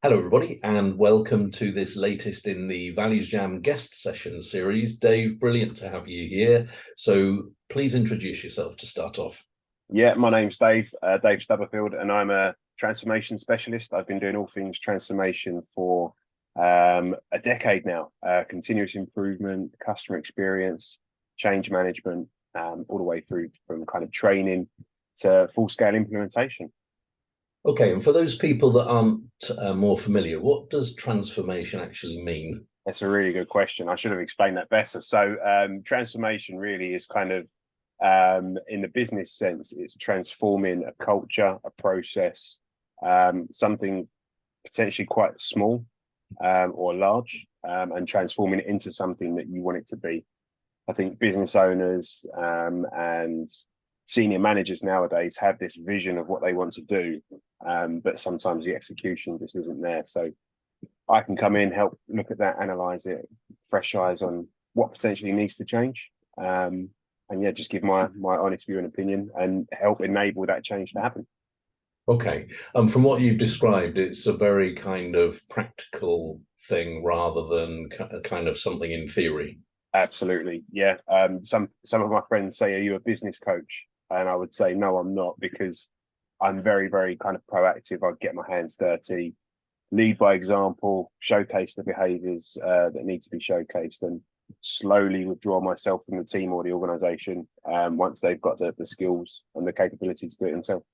Hello, everybody, and welcome to this latest in the ValuesJam guest session series. Dave, brilliant to have you here. So please introduce yourself to start off. Yeah, my name's Dave Stubberfield, and I'm a transformation specialist. I've been doing all things transformation for a decade now. Continuous improvement, customer experience, change management, all the way through from kind of training to full-scale implementation. Okay, and for those people that aren't more familiar, what does transformation actually mean? That's a really good question. I should have explained that better. So transformation really is kind of, in the business sense, it's transforming a culture, a process, something potentially quite small or large, and transforming it into something that you want it to be. I think business owners and senior managers nowadays have this vision of what they want to do, but sometimes the execution just isn't there. So I can come in, help look at that, analyze it, fresh eyes on what potentially needs to change, and yeah, just give my honest view and opinion and help enable that change to happen. Okay, from what you've described, it's a very kind of practical thing rather than kind of something in theory. Absolutely, yeah. Some of my friends say, "Are you a business coach?" And I would say, "No, I'm not," because I'm very, very kind of proactive. I get my hands dirty, lead by example, showcase the behaviours that need to be showcased, and slowly withdraw myself from the team or the organisation once they've got the skills and the capability to do it themselves.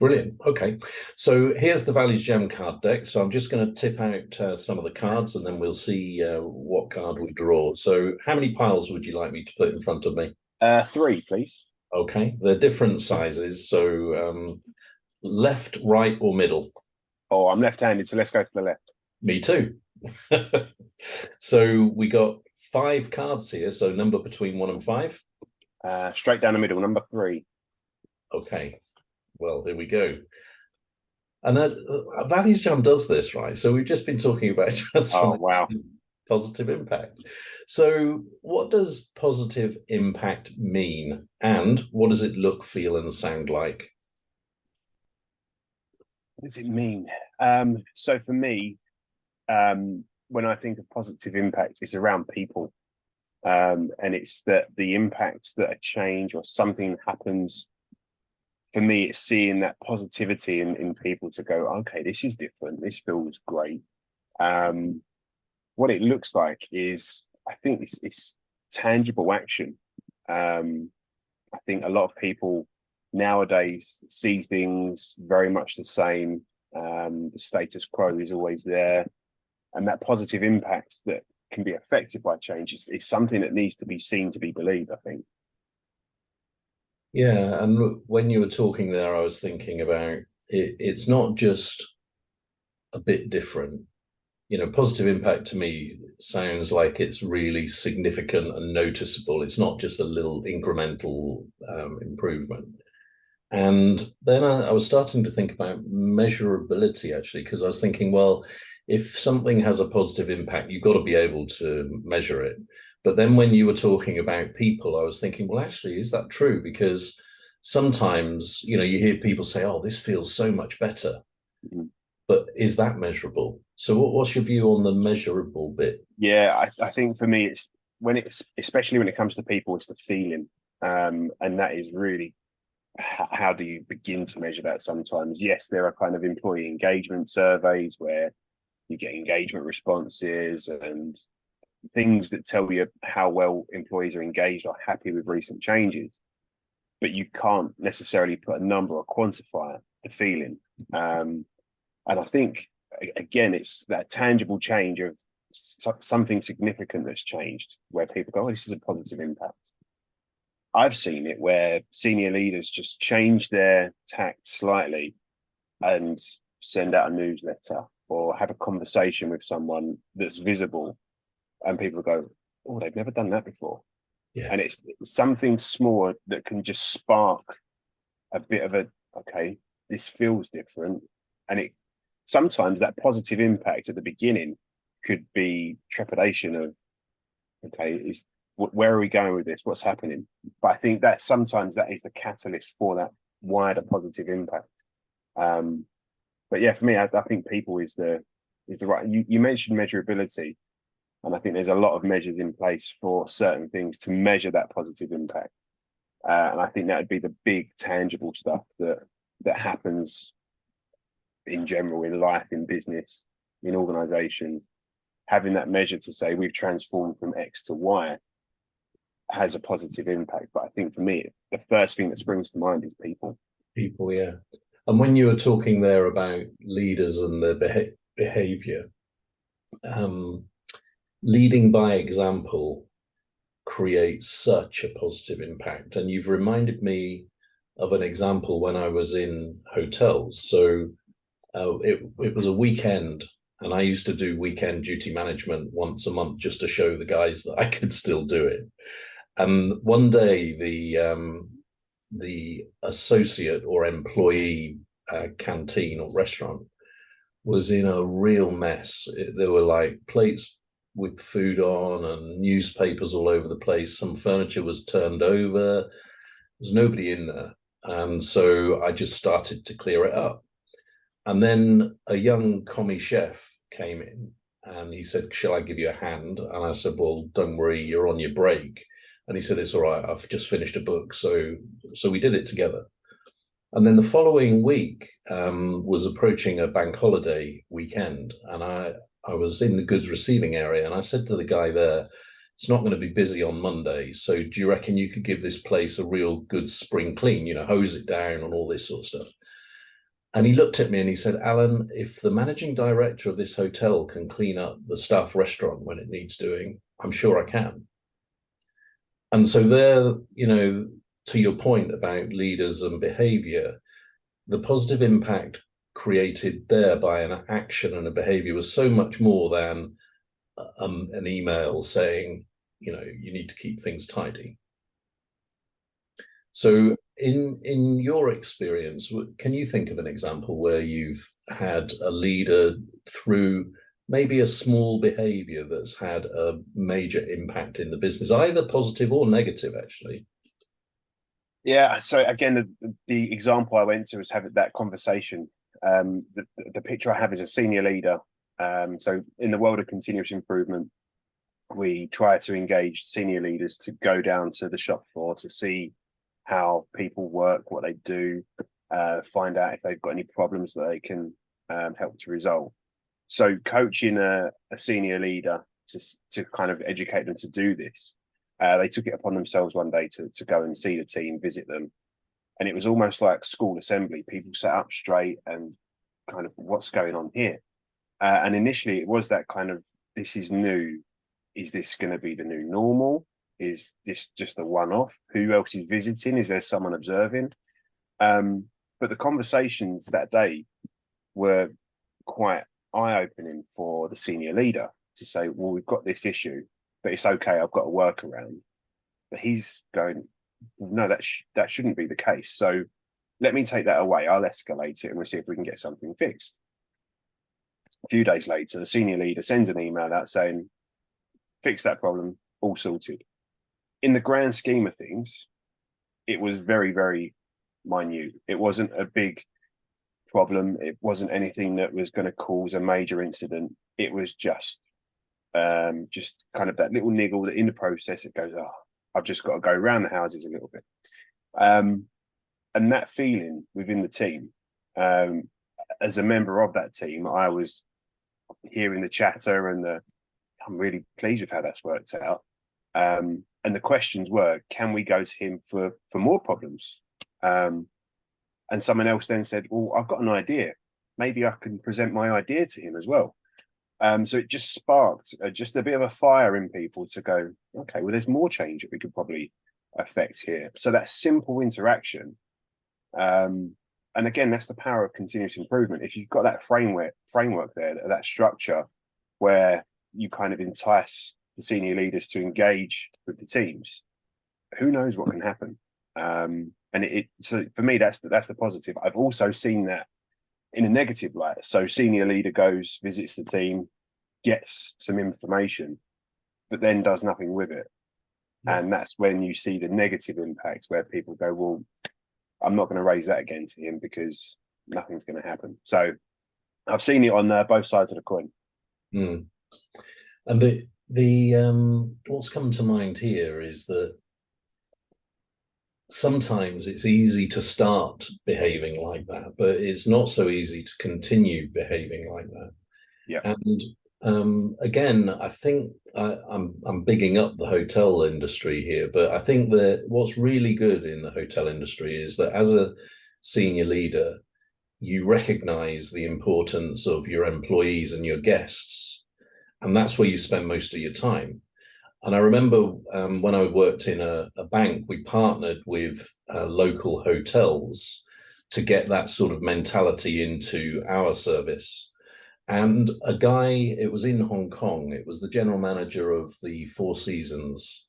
Brilliant. Okay, so here's the ValuesJam card deck. So I'm just going to tip out some of the cards, and then we'll see what card we draw. So how many piles would you like me to put in front of me? 3, please. Okay, they're different sizes. So left, right, or middle? Oh, I'm left-handed, so let's go for the left. Me too. So we got 5 cards here. So number between 1 and 5. Straight down the middle, number 3. Okay. Well, here we go. And ValuesJam does this, right? So we've just been talking about Oh, wow. positive impact. So what does positive impact mean? And what does it look, feel, and sound like? What does it mean? So for me, when I think of positive impact, it's around people. And it's that the impacts that a change or something happens. For me, it's seeing that positivity in people to go, okay, this is different. This feels great. What it looks like is, I think it's tangible action. I think a lot of people nowadays see things very much the same. The status quo is always there. And that positive impact that can be affected by change is something that needs to be seen to be believed, I think. Yeah, and when you were talking there, I was thinking about it's not just a bit different. Positive impact to me sounds like it's really significant and noticeable. It's not just a little incremental improvement. And then I was starting to think about measurability, actually, because I was thinking, well, if something has a positive impact, you've got to be able to measure it. But then when you were talking about people, I was thinking, well, actually, is that true? Because sometimes, you hear people say, oh, this feels so much better. Mhm. But is that measurable? So what's your view on the measurable bit? Yeah, I think for me, it's especially when it comes to people, it's the feeling. And that is really how do you begin to measure that sometimes? Yes, there are kind of employee engagement surveys where you get engagement responses and things that tell you how well employees are engaged or happy with recent changes, but you can't necessarily put a number or quantify the feeling. And I think, again, it's that tangible change of something significant that's changed where people go, oh, this is a positive impact. I've seen it where senior leaders just change their tact slightly and send out a newsletter or have a conversation with someone that's visible, and people go, oh, they've never done that before. Yeah. And it's something small that can just spark a bit of okay, this feels different. And it sometimes that positive impact at the beginning could be trepidation of, okay, where are we going with this? What's happening? But I think that sometimes that is the catalyst for that wider positive impact. But yeah, for me, I think people is the right. You mentioned measurability, and I think there's a lot of measures in place for certain things to measure that positive impact. And I think that would be the big tangible stuff that happens in general in life, in business, in organizations. Having that measure to say we've transformed from X to Y has a positive impact. But I think for me, the first thing that springs to mind is people. People, yeah. And when you were talking there about leaders and their behavior, leading by example creates such a positive impact. And you've reminded me of an example when I was in hotels. So it was a weekend, and I used to do weekend duty management once a month just to show the guys that I could still do it. And one day, the associate or employee canteen or restaurant was in a real mess. There were like plates with food on and newspapers all over the place. Some furniture was turned over. There was nobody in there. And so I just started to clear it up. And then a young commie chef came in and he said, "Shall I give you a hand?" And I said, "Well, don't worry, you're on your break." And he said, "It's all right, I've just finished a book." So we did it together. And then the following week was approaching a bank holiday weekend, and I was in the goods receiving area, and I said to the guy there, "It's not going to be busy on Monday, so do you reckon you could give this place a real good spring clean, hose it down and all this sort of stuff?" And he looked at me and he said, "Alan, if the managing director of this hotel can clean up the staff restaurant when it needs doing, I'm sure I can." And so there, to your point about leaders and behavior, the positive impact created there by an action and a behavior was so much more than an email saying, you need to keep things tidy. So in your experience, can you think of an example where you've had a leader through maybe a small behavior that's had a major impact in the business, either positive or negative, actually? Yeah. So again, the example I went to was having that conversation. The picture I have is a senior leader. So in the world of continuous improvement, we try to engage senior leaders to go down to the shop floor to see how people work, what they do, find out if they've got any problems that they can help to resolve. So coaching a senior leader to kind of educate them to do this, they took it upon themselves one day to go and see the team, visit them. And it was almost like school assembly. People sat up straight and kind of, what's going on here? And initially it was that kind of, this is new. Is this going to be the new normal? Is this just a one-off? Who else is visiting? Is there someone observing? But the conversations that day were quite eye-opening for the senior leader to say, well, we've got this issue, but it's okay, I've got a workaround. But he's going, no, that shouldn't be the case. So let me take that away. I'll escalate it and we'll see if we can get something fixed. A few days later, the senior leader sends an email out saying, fix that problem, all sorted. In the grand scheme of things, it was very, very minute. It wasn't a big problem. It wasn't anything that was going to cause a major incident. It was just kind of that little niggle that in the process it goes, oh, I've just got to go around the houses a little bit. And that feeling within the team, as a member of that team, I was hearing the chatter and I'm really pleased with how that's worked out. And the questions were, can we go to him for more problems? And someone else then said, well, I've got an idea. Maybe I can present my idea to him as well. So it just sparked just a bit of a fire in people to go, okay, well, there's more change that we could probably affect here. So that simple interaction. And again, that's the power of continuous improvement. If you've got that framework there, that structure where you kind of entice the senior leaders to engage with the teams, who knows what can happen? And so for me, that's the positive. I've also seen that in a negative light. So senior leader goes, visits the team, gets some information, but then does nothing with it. Yeah. And that's when you see the negative impact where people go, well, I'm not going to raise that again to him because nothing's going to happen. So I've seen it on both sides of the coin. Mm. And the what's come to mind here is that sometimes it's easy to start behaving like that, but it's not so easy to continue behaving like that. Yeah, And again, I think I'm bigging up the hotel industry here, but I think that what's really good in the hotel industry is that as a senior leader, you recognize the importance of your employees and your guests, and that's where you spend most of your time. And I remember when I worked in a bank, we partnered with local hotels to get that sort of mentality into our service. And a guy, it was in Hong Kong, it was the general manager of the Four Seasons.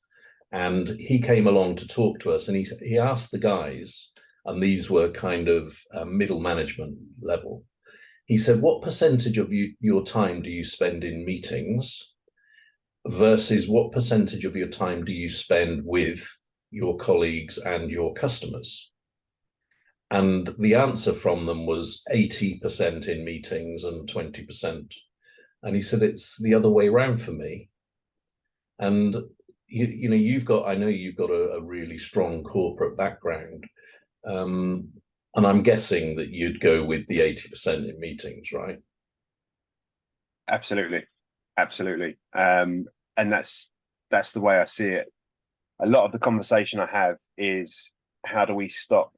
And he came along to talk to us and he asked the guys, and these were kind of middle management level. He said, what percentage of your time do you spend in meetings versus what percentage of your time do you spend with your colleagues and your customers? And the answer from them was 80% in meetings and 20%. And he said, it's the other way around for me. And you know, I know you've got a really strong corporate background. And I'm guessing that you'd go with the 80% in meetings, right? absolutely, absolutely. And that's the way I see it. A lot of the conversation I have is, how do we stop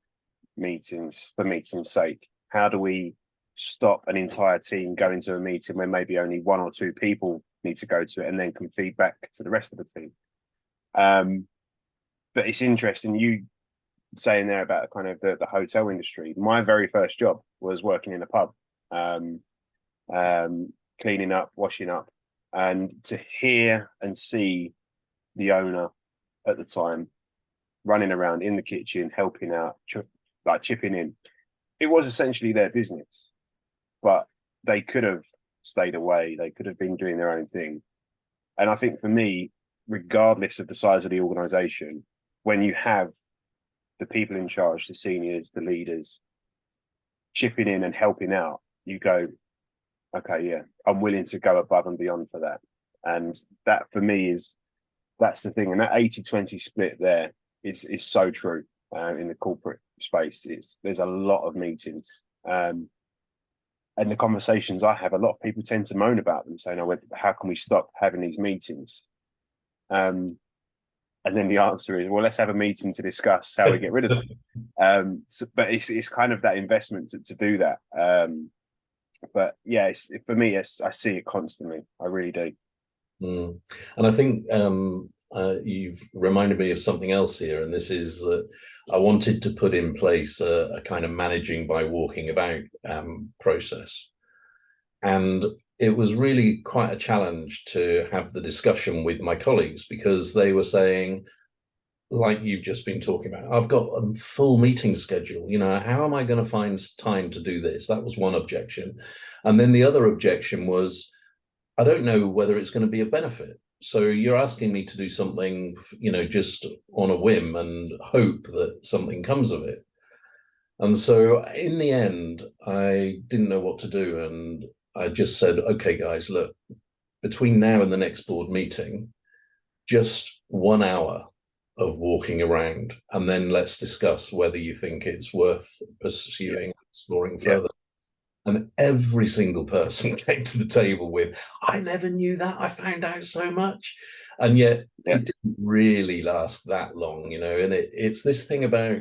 meetings for meeting's sake? How do we stop an entire team going to a meeting when maybe only one or two people need to go to it and then can feed back to the rest of the team? But it's interesting you saying there about kind of the hotel industry. My very first job was working in a pub, um, cleaning up, washing up, and to hear and see the owner at the time running around in the kitchen, helping out, like chipping in. It was essentially their business, but they could have stayed away. They could have been doing their own thing. And I think for me, regardless of the size of the organization, when you have the people in charge, the seniors, the leaders, chipping in and helping out, you go, okay, yeah, I'm willing to go above and beyond for that. And that for me that's the thing. And that 80-20 split there is so true in the corporate space. There's a lot of meetings. And the conversations I have, a lot of people tend to moan about them, saying, "Oh, how can we stop having these meetings?" And then the answer is, "Well, let's have a meeting to discuss how we get rid of them." But it's kind of that investment to do that. But yeah, for me, I see it constantly. I really do. Mm. And I think you've reminded me of something else here, and this is that I wanted to put in place a kind of managing by walking about process. And it was really quite a challenge to have the discussion with my colleagues because they were saying, like you've just been talking about, I've got a full meeting schedule. You know, how am I going to find time to do this? That was one objection. And then the other objection was, I don't know whether it's going to be a benefit. So you're asking me to do something, you know, just on a whim and hope that something comes of it. And so in the end, I didn't know what to do. And I just said, okay, guys, look, between now and the next board meeting, just 1 hour of walking around, and then let's discuss whether you think it's worth pursuing, exploring further. And every single person came to the table with, I never knew that. I found out so much. And yet it didn't really last that long, you know. And it's this thing about,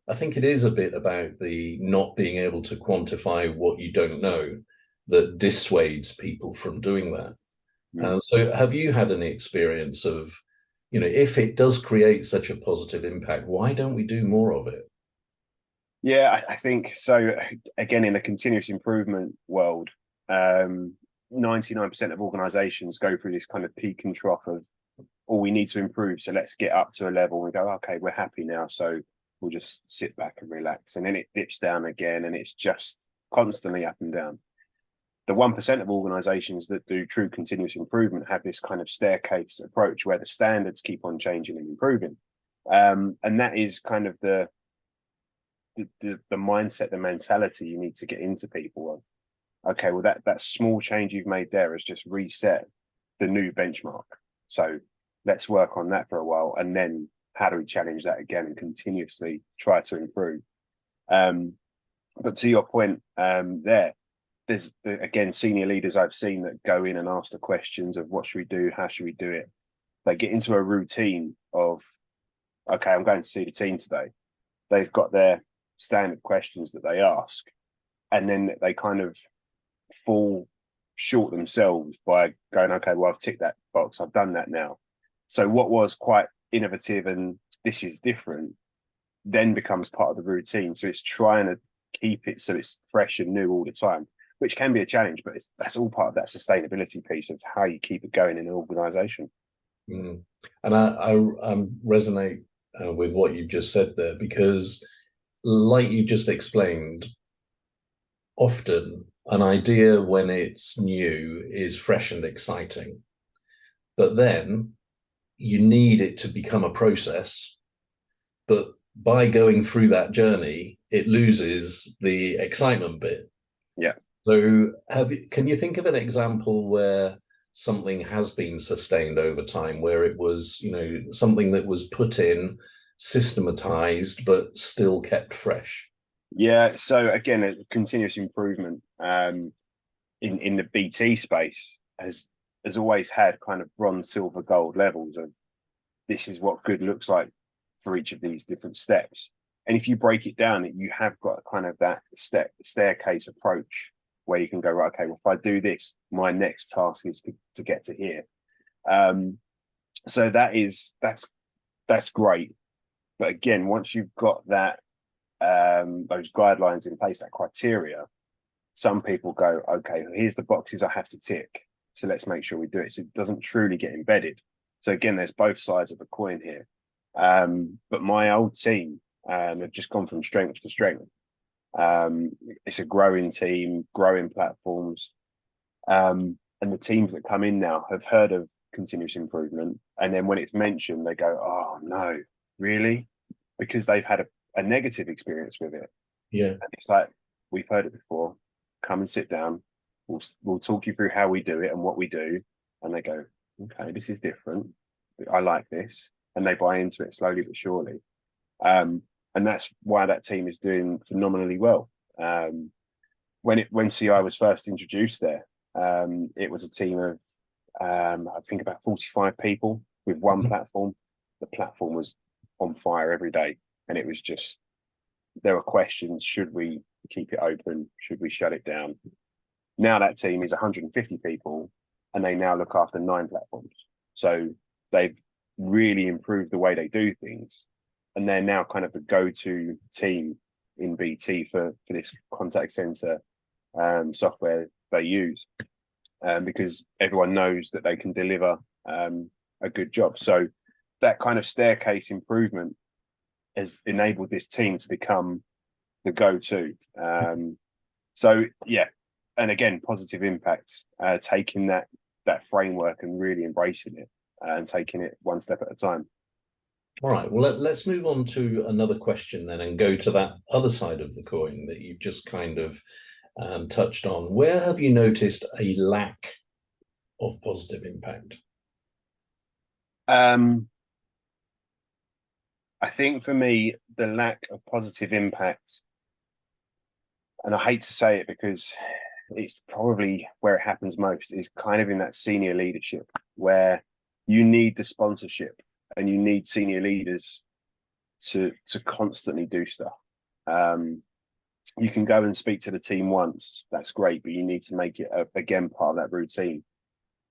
I think it is a bit about the not being able to quantify what you don't know that dissuades people from doing that. So have you had any experience of, you know, if it does create such a positive impact, why don't we do more of it? Yeah, I think so. Again, in a continuous improvement world, 99% of organizations go through this kind of peak and trough of, oh, we need to improve. So let's get up to a level and go, okay, we're happy now. So we'll just sit back and relax. And then it dips down again and it's just constantly up and down. The 1% of organizations that do true continuous improvement have this kind of staircase approach where the standards keep on changing and improving. And that is kind of the mindset, the mentality you need to get into people of. okay, well that small change you've made there has just reset the new benchmark. So let's work on that for a while, and then how do we challenge that again and continuously try to improve? But to your point, there's again senior leaders I've seen that go in and ask the questions of what should we do, how should we do it. They get into a routine of, okay, I'm going to see the team today. They've got their standard questions that they ask, and then they kind of fall short themselves by going, okay, well, I've ticked that box, I've done that now. So what was quite innovative and this is different then becomes part of the routine. So it's trying to keep it so it's fresh and new all the time, which can be a challenge, but that's all part of that sustainability piece of how you keep it going in an organization. And I resonate with what you've just said there, because like you just explained, often an idea when it's new is fresh and exciting, but then you need it to become a process. But by going through that journey, it loses the excitement bit. Yeah. So can you think of an example where something has been sustained over time, where it was, something that was put in, systematized, but still kept fresh? Yeah. So again, a continuous improvement in the BT space has always had kind of bronze, silver, gold levels of this is what good looks like for each of these different steps. And if you break it down, you have got kind of that staircase approach where you can go, right, okay, well, if I do this, my next task is to get to here. So that's great. But again, once you've got that, those guidelines in place, that criteria, some people go, okay, here's the boxes I have to tick. So let's make sure we do it. So it doesn't truly get embedded. So again, there's both sides of the coin here. But my old team have just gone from strength to strength. It's a growing team, growing platforms. And the teams that come in now have heard of continuous improvement. And then when it's mentioned, they go, oh, no, really? Because they've had a negative experience with it. Yeah. And it's like, we've heard it before. Come and sit down. We'll talk you through how we do it and what we do. And they go, okay, this is different. I like this. And they buy into it slowly but surely. And that's why that team is doing phenomenally well. When CI was first introduced there, it was a team of I think about 45 people with one platform. The platform was on fire every day, and it was just, there were questions: should we keep it open? Should we shut it down? Now that team is 150 people, and they now look after 9 platforms. So they've really improved the way they do things, and they're now kind of the go-to team in BT for this contact center software they use, because everyone knows that they can deliver a good job. So that kind of staircase improvement has enabled this team to become the go-to. So yeah, and again, positive impact, taking that framework and really embracing it and taking it one step at a time. All right, well, let's move on to another question then and go to that other side of the coin that you've just kind of touched on. Where have you noticed a lack of positive impact? I think for me, the lack of positive impact, and I hate to say it because it's probably where it happens most, is kind of in that senior leadership where you need the sponsorship and you need senior leaders to constantly do stuff. You can go and speak to the team once, that's great, but you need to make it again part of that routine.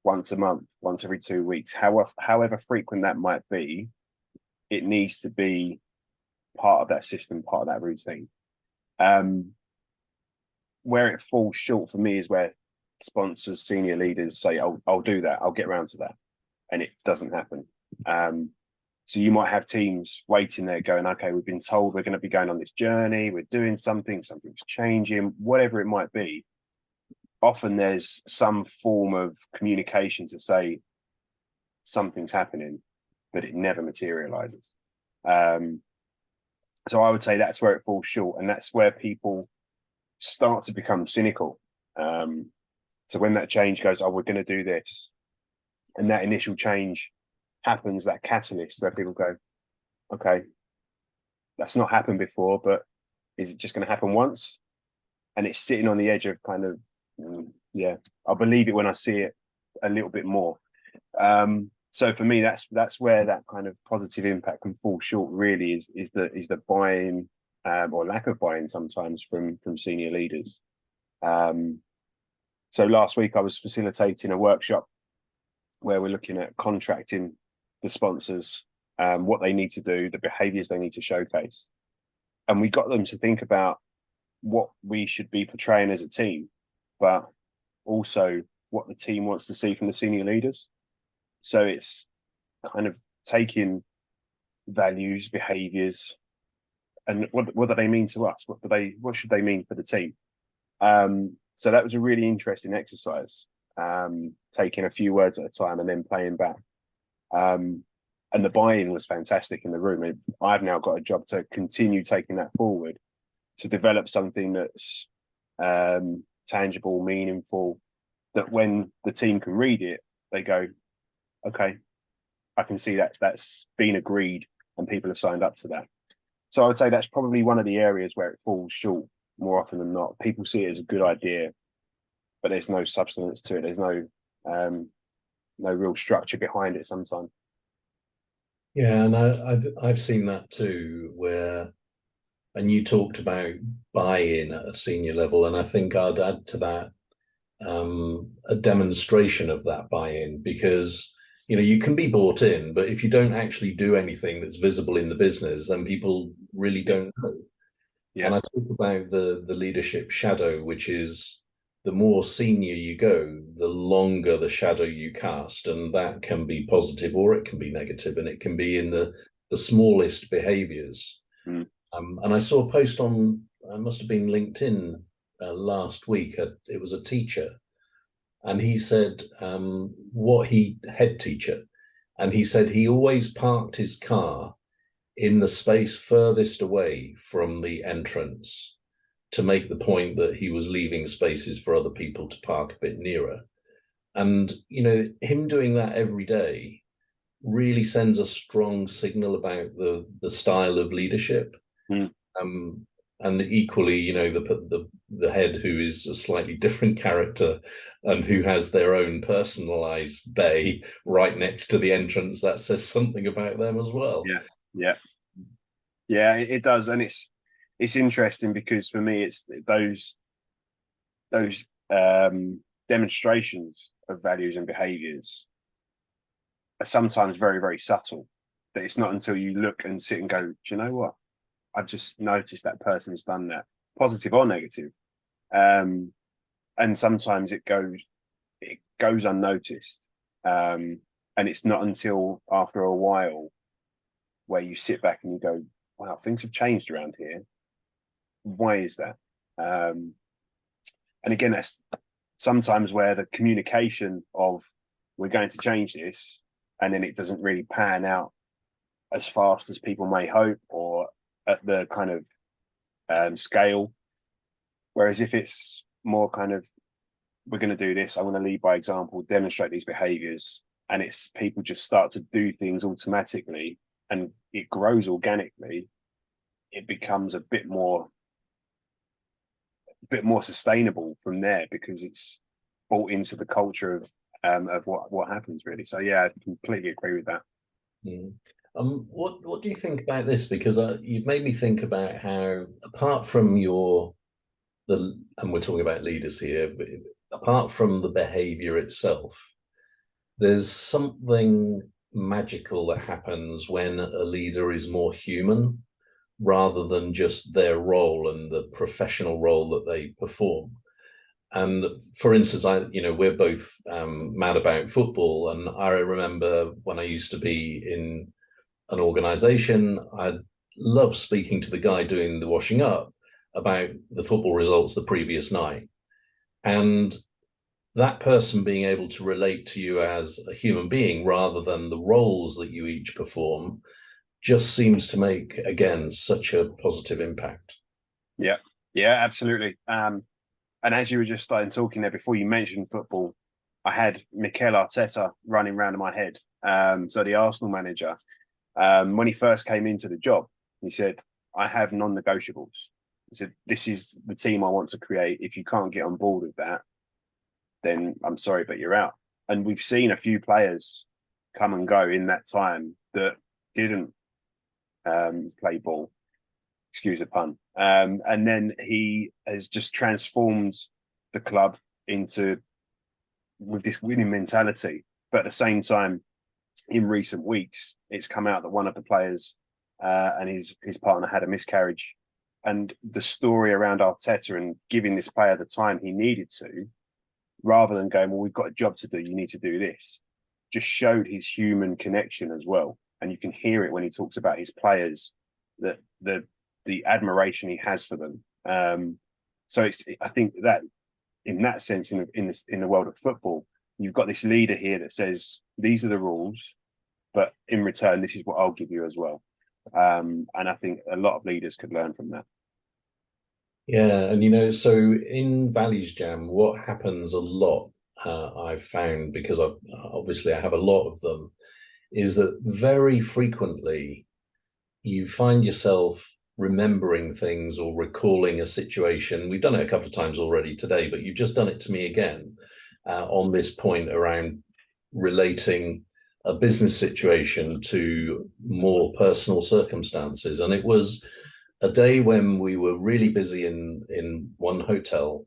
Once a month, once every 2 weeks, however frequent that might be, it needs to be part of that system, part of that routine. Where it falls short for me is where sponsors, senior leaders say, I'll do that, I'll get around to that, and it doesn't happen. So you might have teams waiting there going, okay, we've been told we're going to be going on this journey, we're doing something's changing, whatever it might be. Often there's some form of communication to say something's happening, but it never materializes. So I would say that's where it falls short, and that's where people start to become cynical So when that change goes, oh, we're going to do this, and that initial change happens, that catalyst where people go, okay, that's not happened before, but is it just going to happen once? And it's sitting on the edge of kind of, yeah, I believe it when I see it a little bit more. So for me, that's where that kind of positive impact can fall short. Really, is the buy-in or lack of buy-in sometimes from senior leaders. So last week I was facilitating a workshop where we're looking at contracting the sponsors, what they need to do, the behaviours they need to showcase, and we got them to think about what we should be portraying as a team, but also what the team wants to see from the senior leaders. So it's kind of taking values, behaviours, and what do they mean to us? What should they mean for the team? So that was a really interesting exercise, taking a few words at a time and then playing back. And the buy-in was fantastic in the room. And I've now got a job to continue taking that forward, to develop something that's tangible, meaningful, that when the team can read it, they go, okay, I can see that that's been agreed and people have signed up to that. So I would say that's probably one of the areas where it falls short more often than not. People see it as a good idea, but there's no substance to it. There's no real structure behind it sometimes. Yeah, and I've seen that too, where, and you talked about buy-in at a senior level, and I think I'd add to that a demonstration of that buy-in, because you can be bought in, but if you don't actually do anything that's visible in the business, then people really don't know. Yeah. And I talk about the leadership shadow, which is the more senior you go, the longer the shadow you cast, and that can be positive or it can be negative, and it can be in the smallest behaviors. And I saw a post on, it must have been LinkedIn last week. It was a teacher, and he said head teacher, and he said he always parked his car in the space furthest away from the entrance to make the point that he was leaving spaces for other people to park a bit nearer. And him doing that every day really sends a strong signal about the style of leadership. And equally, the head, who is a slightly different character and who has their own personalized bay right next to the entrance, that says something about them as well. Yeah, it does. And it's interesting because for me, it's those demonstrations of values and behaviors are sometimes very, very subtle, that it's not until you look and sit and go, do you know what? I've just noticed that person's done that, positive or negative. And sometimes it goes unnoticed. And it's not until after a while where you sit back and you go, wow, things have changed around here. Why is that? And again, that's sometimes where the communication of we're going to change this, and then it doesn't really pan out as fast as people may hope or at the kind of scale. Whereas if it's more kind of, we're going to do this, I want to lead by example, demonstrate these behaviors, and it's people just start to do things automatically and it grows organically, it becomes a bit more sustainable from there, because it's bought into the culture of what happens, really. So yeah, I completely agree with that. What do you think about this? Because you've made me think about how, apart from and we're talking about leaders here, but apart from the behavior itself, there's something magical that happens when a leader is more human rather than just their role and the professional role that they perform. And for instance, we're both mad about football, and I remember when I used to be in an organization, I loved speaking to the guy doing the washing up about the football results the previous night. And that person being able to relate to you as a human being rather than the roles that you each perform just seems to make, again, such a positive impact. Yeah, absolutely. And And as you were just starting talking there, before you mentioned football, I had Mikel Arteta running around in my head. So the Arsenal manager, when he first came into the job, he said, I have non-negotiables. He said, this is the team I want to create. If you can't get on board with that, then I'm sorry, but you're out. And we've seen a few players come and go in that time that didn't play ball, excuse the pun. And then he has just transformed the club into with this winning mentality. But at the same time, in recent weeks, it's come out that one of the players and his partner had a miscarriage. And the story around Arteta and giving this player the time he needed to, rather than going, well, we've got a job to do, you need to do this, just showed his human connection as well. And you can hear it when he talks about his players, that the admiration he has for them. So I think that in that sense, in the world of football, you've got this leader here that says these are the rules, but in return, this is what I'll give you as well. And I think a lot of leaders could learn from that. Yeah, and so in ValuesJam, what happens a lot, I've found, because obviously I have a lot of them, is that very frequently you find yourself remembering things or recalling a situation. We've done it a couple of times already today, but you've just done it to me again on this point around relating a business situation to more personal circumstances. And it was a day when we were really busy in one hotel,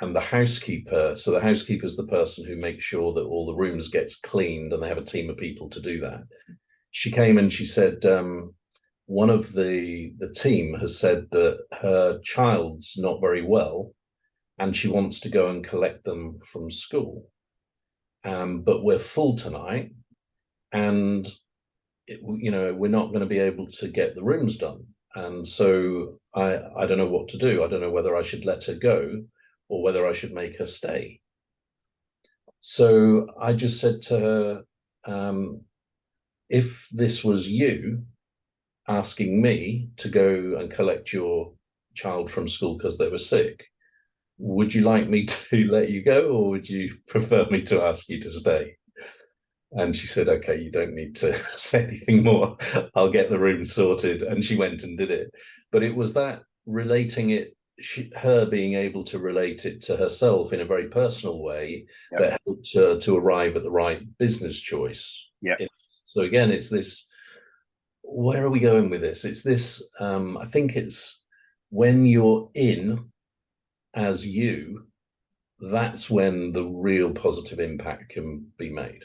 and the housekeeper, so the housekeeper is the person who makes sure that all the rooms gets cleaned, and they have a team of people to do that. She came and she said, one of the team has said that her child's not very well and she wants to go and collect them from school. But we're full tonight, and we're not going to be able to get the rooms done. And so I don't know what to do. I don't know whether I should let her go or whether I should make her stay. So I just said to her, if this was you asking me to go and collect your child from school because they were sick, would you like me to let you go, or would you prefer me to ask you to stay? And she said, okay, you don't need to say anything more. I'll get the room sorted. And she went and did it. But it was that relating it, her being able to relate it to herself in a very personal way, yep, that helped her to arrive at the right business choice. Yeah. So again, it's this, where are we going with this? It's this, I think it's when you're in as you, that's when the real positive impact can be made.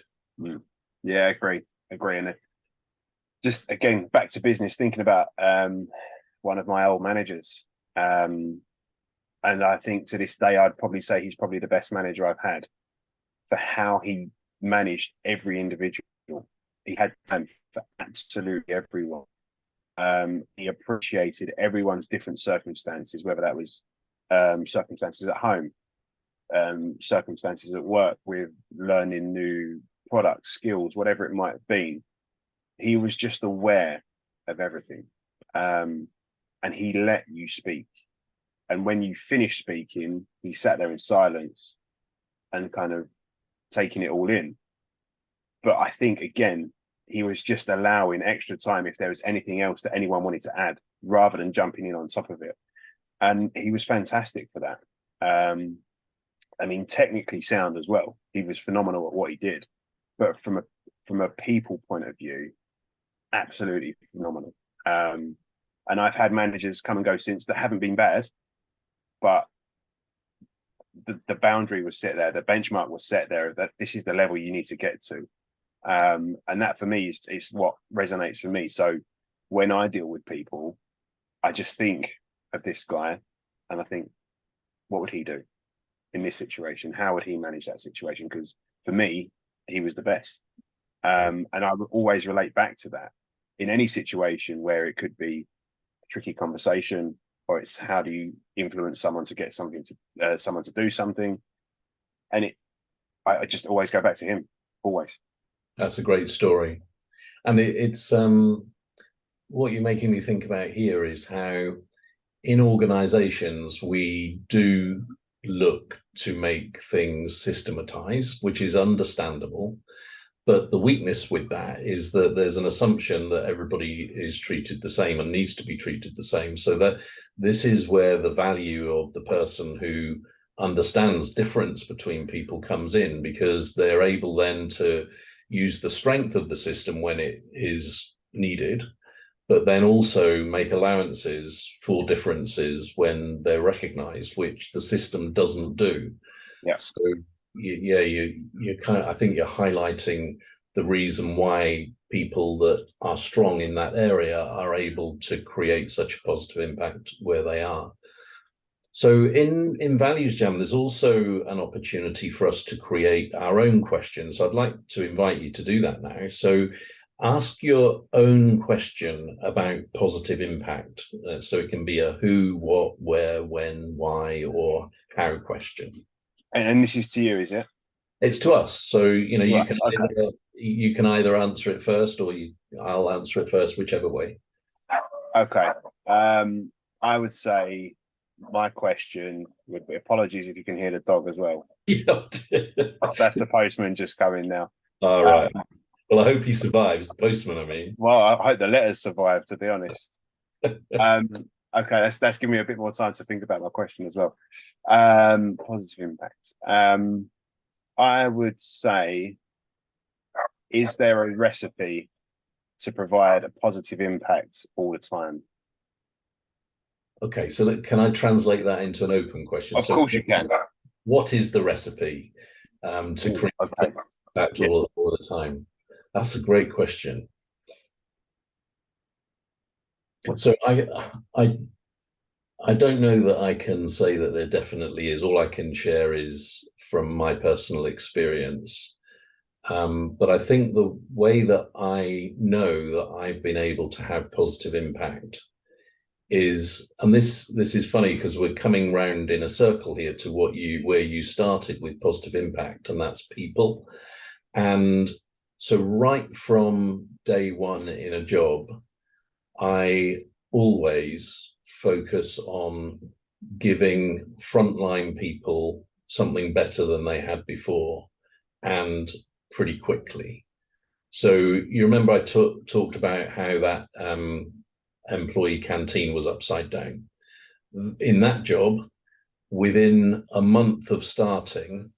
Yeah, agree. And just again, back to business, thinking about one of my old managers. And I think to this day, I'd probably say he's probably the best manager I've had for how he managed every individual. He had time for absolutely everyone. He appreciated everyone's different circumstances, whether that was circumstances at home, circumstances at work, with learning new products, skills, whatever it might have been. He was just aware of everything, and he let you speak. And when you finished speaking, he sat there in silence and kind of taking it all in. But I think, again, he was just allowing extra time if there was anything else that anyone wanted to add, rather than jumping in on top of it. And he was fantastic for that. I mean, technically sound as well. He was phenomenal at what he did. But from a people point of view, absolutely phenomenal. And I've had managers come and go since that haven't been bad, but the boundary was set there, the benchmark was set there, that this is the level you need to get to. And that for me is what resonates for me. So when I deal with people, I just think of this guy and I think, what would he do in this situation? How would he manage that situation? Because for me, he was the best. And I would always relate back to that in any situation where it could be a tricky conversation, or it's how do you influence someone to get something to someone to do something. And I just always go back to him, always. That's a great story. And it's what you're making me think about here is how in organizations we do look to make things systematized, which is understandable. But the weakness with that is that there's an assumption that everybody is treated the same and needs to be treated the same. So that this is where the value of the person who understands difference between people comes in, because they're able then to use the strength of the system when it is needed, but then also make allowances for differences when they're recognized, which the system doesn't do. Yeah. So you kind of, I think you're highlighting the reason why people that are strong in that area are able to create such a positive impact where they are. So in ValuesJam, there's also an opportunity for us to create our own questions. So I'd like to invite you to do that now. So ask your own question about positive impact. So it can be a who, what, where, when, why, or how question. And this is to you, is it? It's to us. So, you know, Right, you can either answer it first, or I'll answer it first, whichever way. Okay. I would say my question would be, apologies if you can hear the dog as well. Yeah. That's the postman just coming now. All right. Well, I hope he survives, the postman, I mean. Well, I hope the letters survive, to be honest. Okay, that's giving me a bit more time to think about my question as well. Positive impact. I would say, is there a recipe to provide a positive impact all the time? Okay, so can I translate that into an open question? Of course you can. What is the recipe to create impact all the time? That's a great question. So I don't know that I can say that there definitely is. All I can share is from my personal experience. But I think the way that I know that I've been able to have positive impact is, and this is funny because we're coming round in a circle here to where you started with positive impact, and that's people. And so right from day one in a job, I always focus on giving frontline people something better than they had before, and pretty quickly. So you remember I talked about how that employee canteen was upside down. In that job, within a month of starting,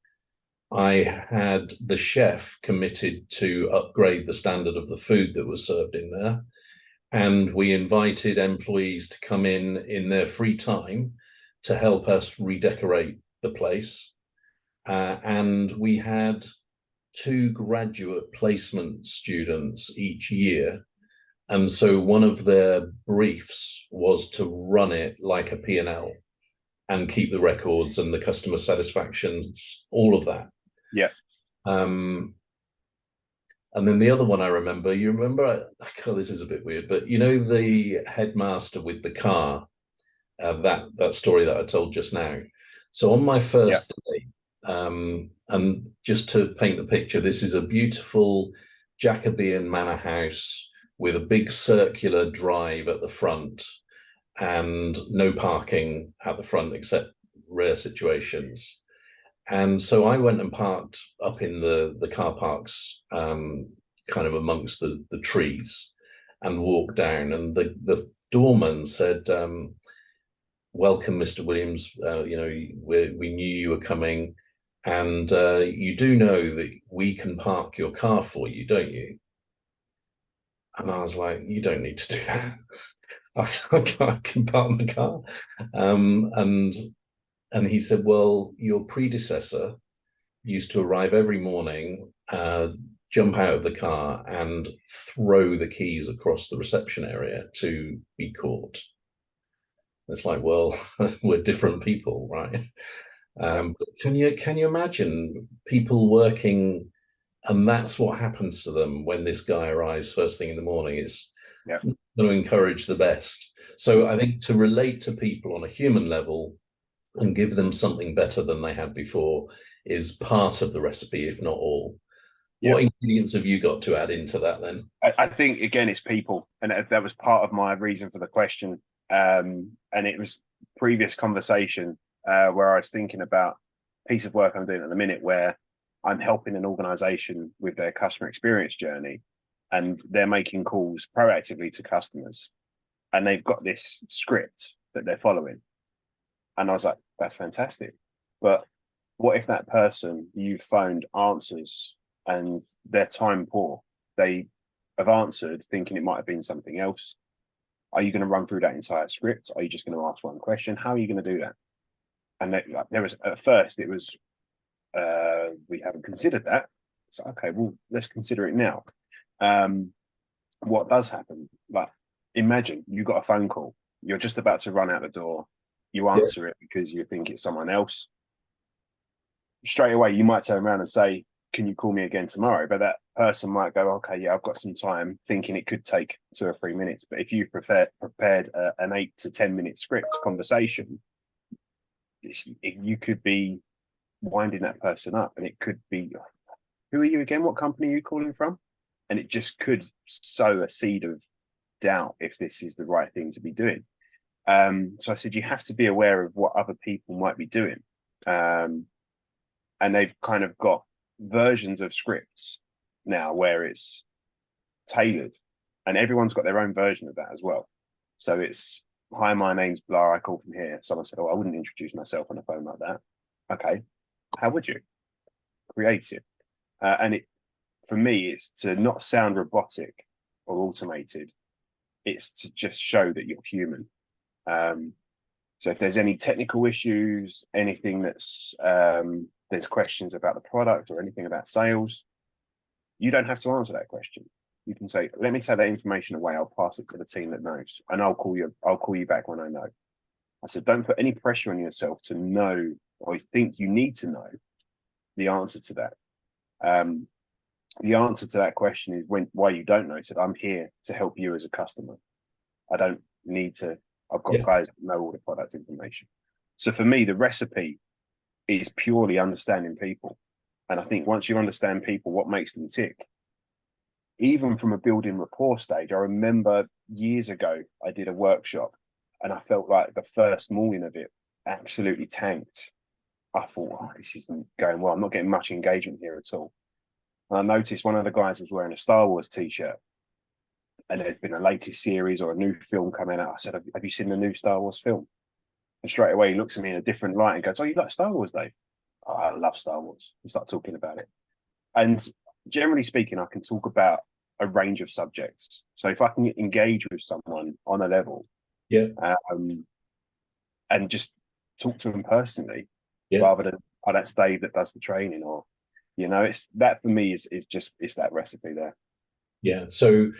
I had the chef committed to upgrade the standard of the food that was served in there. And we invited employees to come in their free time to help us redecorate the place. And we had 2 graduate placement students each year. And so one of their briefs was to run it like a P&L and keep the records and the customer satisfaction, all of that. Yeah. And then the other one I remember, this is a bit weird, but you know the headmaster with the car, that story that I told just now. So on my first day, and just to paint the picture, this is a beautiful Jacobean manor house with a big circular drive at the front and no parking at the front except rare situations. And so I went and parked up in the car parks, kind of amongst the trees, and walked down. And the doorman said, "Welcome, Mr. Williams. We knew you were coming, and you do know that we can park your car for you, don't you?" And I was like, "You don't need to do that. I can park my car." And he said, "Well, your predecessor used to arrive every morning, jump out of the car and throw the keys across the reception area to be caught." It's like, well, we're different people, right? But can you imagine people working, and that's what happens to them when this guy arrives first thing in the morning? It's going to encourage the best. So I think to relate to people on a human level and give them something better than they had before is part of the recipe, if not all. What ingredients have you got to add into that then? I think, again, it's people. And that was part of my reason for the question. And it was previous conversation where I was thinking about a piece of work I'm doing at the minute where I'm helping an organization with their customer experience journey, and they're making calls proactively to customers, and they've got this script that they're following. And I was like, that's fantastic. But what if that person you phoned answers and they're time poor? They have answered thinking it might have been something else. Are you going to run through that entire script? Are you just going to ask one question? How are you going to do that? And there was, at first, it was, we haven't considered that. So, okay, well, let's consider it now. What does happen? Like, imagine you got a phone call. You're just about to run out the door. You answer it because you think it's someone else. Straight away, you might turn around and say, can you call me again tomorrow? But that person might go, okay, yeah, I've got some time, thinking it could take 2 or 3 minutes. But if you've prepared an 8 to 10 minute script conversation, you could be winding that person up, and it could be, who are you again? What company are you calling from? And it just could sow a seed of doubt if this is the right thing to be doing. So I said, you have to be aware of what other people might be doing. And they've kind of got versions of scripts now where it's tailored, and everyone's got their own version of that as well. So it's, hi, my name's blah, I call from here. Someone said, oh, I wouldn't introduce myself on a phone like that. Okay, how would you? Creative. And it, for me, it's to not sound robotic or automated. It's to just show that you're human. So if there's any technical issues, anything that's, there's questions about the product or anything about sales, you don't have to answer that question. You can say, let me take that information away. I'll pass it to the team that knows, and I'll call you back when I know. I said, don't put any pressure on yourself to know, or think you need to know the answer to that. The answer to that question is why you don't know. It said, I'm here to help you as a customer. I don't need to, I've got guys that know all the product information. So for me, the recipe is purely understanding people. And I think once you understand people, what makes them tick, even from a building rapport stage, I remember years ago, I did a workshop and I felt like the first morning of it absolutely tanked. I thought, oh, this isn't going well. I'm not getting much engagement here at all. And I noticed one of the guys was wearing a Star Wars t-shirt, and there'd been a latest series or a new film coming out. I said, have you seen the new Star Wars film? And straight away, he looks at me in a different light and goes, oh, you like Star Wars, Dave? Oh, I love Star Wars. We start talking about it. And generally speaking, I can talk about a range of subjects. So if I can engage with someone on a level, and just talk to them personally, rather than, oh, that's Dave that does the training, or, you know, it's that for me is just, it's that recipe there. Yeah. So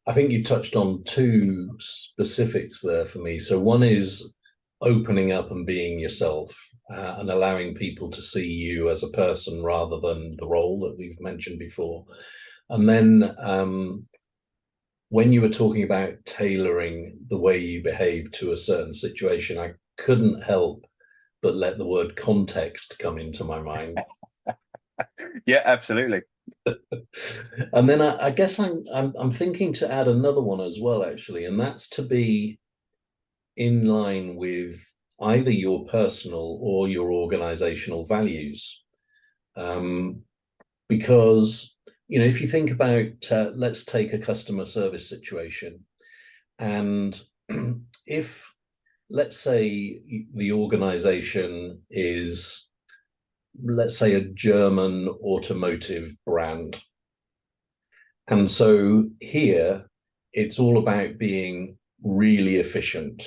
I think you've touched on two specifics there for me. So one is opening up and being yourself, and allowing people to see you as a person rather than the role that we've mentioned before. And then when you were talking about tailoring the way you behave to a certain situation, I couldn't help but let the word context come into my mind. Yeah, absolutely. And then I guess I'm thinking to add another one as well, actually, and that's to be in line with either your personal or your organizational values. Because, you know, if you think about, let's take a customer service situation, and if, let's say the organization is, let's say, a German automotive brand. And so here it's all about being really efficient.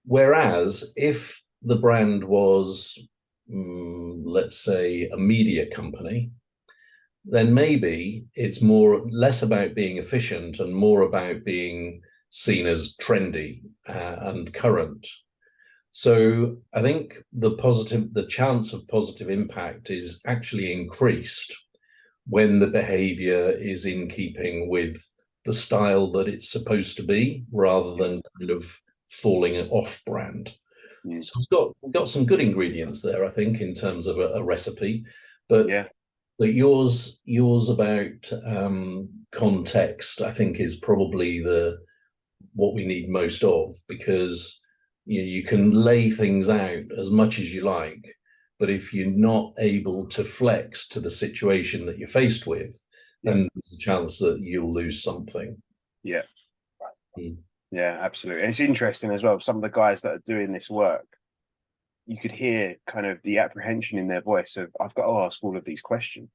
Whereas if the brand was, let's say, a media company, then maybe it's less about being efficient and more about being seen as trendy and current. So I think the chance of positive impact is actually increased when the behavior is in keeping with the style that it's supposed to be, rather than kind of falling off brand. So we've got some good ingredients there, I think, in terms of a recipe, but yours about context, I think, is probably what we need most of, because You can lay things out as much as you like, but if you're not able to flex to the situation that you're faced with, then there's a chance that you'll lose something. Yeah. Mm. Yeah, absolutely. And it's interesting as well. Some of the guys that are doing this work, you could hear kind of the apprehension in their voice of, I've got to ask all of these questions.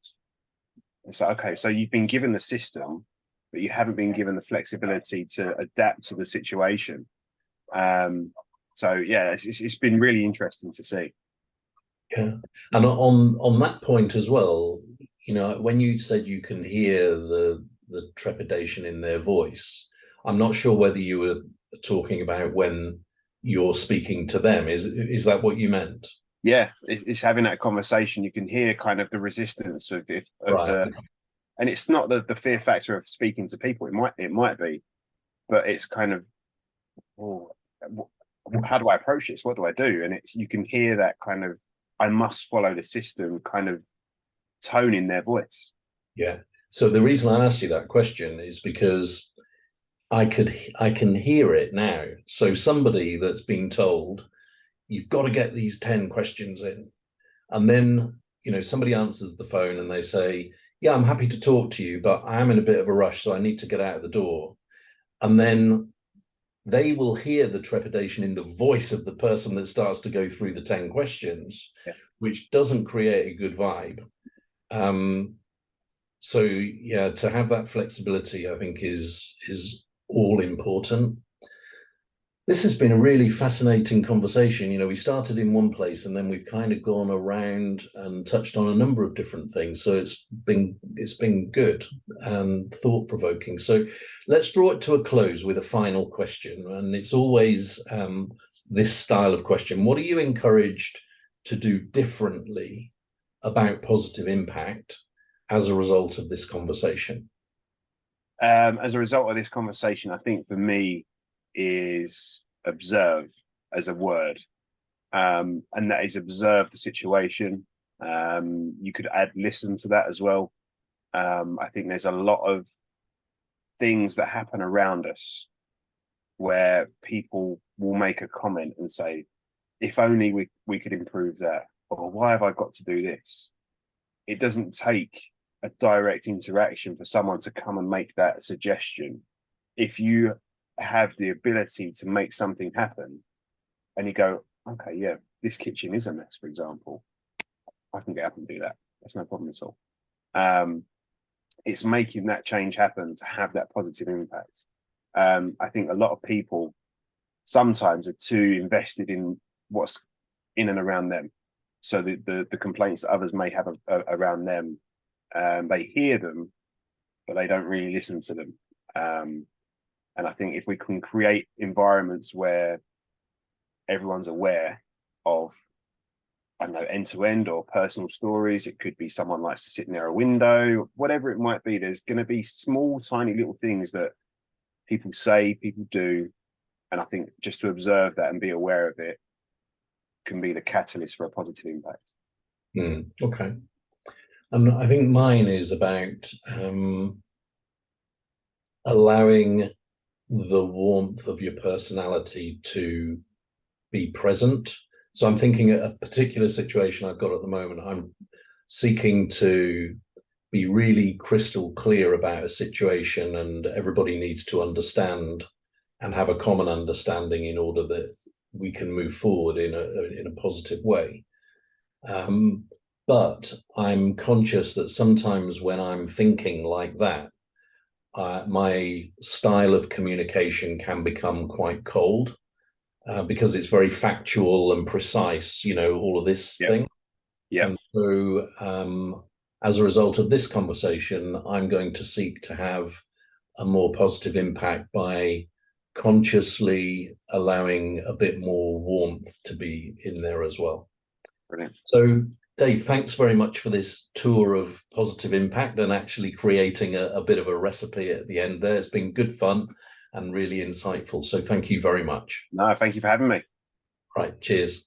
It's like, okay, so you've been given the system, but you haven't been given the flexibility to adapt to the situation. So yeah, it's been really interesting to see. Yeah, and on that point as well, when you said you can hear the trepidation in their voice, I'm not sure whether you were talking about when you're speaking to them. Is that what you meant? Yeah, it's having that conversation. You can hear kind of the resistance of Right. the, and it's not the fear factor of speaking to people. It might be, but it's kind of, oh, how do I approach this? What do I do? And you can hear that kind of, I must follow the system kind of tone in their voice. Yeah. So the reason I asked you that question is because I can hear it now. So somebody that's being told, you've got to get these 10 questions in. And then, somebody answers the phone and they say, yeah, I'm happy to talk to you, but I am in a bit of a rush, so I need to get out of the door. And then they will hear the trepidation in the voice of the person that starts to go through the 10 questions, which doesn't create a good vibe. So yeah, to have that flexibility, I think is all important. This has been a really fascinating conversation. We started in one place and then we've kind of gone around and touched on a number of different things. So it's been good and thought-provoking. So let's draw it to a close with a final question. And it's always this style of question. What are you encouraged to do differently about positive impact as a result of this conversation? As a result of this conversation, I think for me, is observe as a word, and that is observe the situation. You could add listen to that as well. I think there's a lot of things that happen around us where people will make a comment and say, if only we could improve that, or why have I got to do this? It doesn't take a direct interaction for someone to come and make that suggestion. If you have the ability to make something happen and you go, okay, yeah, this kitchen is a mess, for example, I can get up and do that. That's no problem at all. It's making that change happen to have that positive impact. I think a lot of people sometimes are too invested in what's in and around them. So the complaints that others may have around them, they hear them, but they don't really listen to them. And I think if we can create environments where everyone's aware of, I don't know, end-to-end or personal stories, it could be someone likes to sit near a window, whatever it might be, there's going to be small, tiny little things that people say, people do. And I think just to observe that and be aware of it can be the catalyst for a positive impact. Okay. And I think mine is about allowing the warmth of your personality to be present. So I'm thinking a particular situation I've got at the moment. I'm seeking to be really crystal clear about a situation, and everybody needs to understand and have a common understanding in order that we can move forward in a positive way. But I'm conscious that sometimes when I'm thinking like that, my style of communication can become quite cold because it's very factual and precise, all of this thing. Yeah. And so as a result of this conversation, I'm going to seek to have a more positive impact by consciously allowing a bit more warmth to be in there as well. Brilliant. So Dave, thanks very much for this tour of positive impact and actually creating a bit of a recipe at the end there. It's been good fun and really insightful. So thank you very much. No, thank you for having me. Right, cheers.